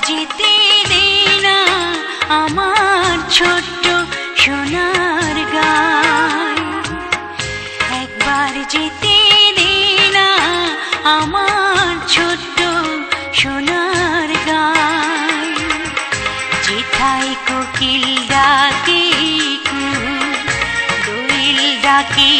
যেতে দে না আমার ছোট্ট সোনার গায়, একবার যেতে দে না আমার ছোট্ট সোনার গায়। যেথায় কোকিল ডাকে দোয়েল ডাকে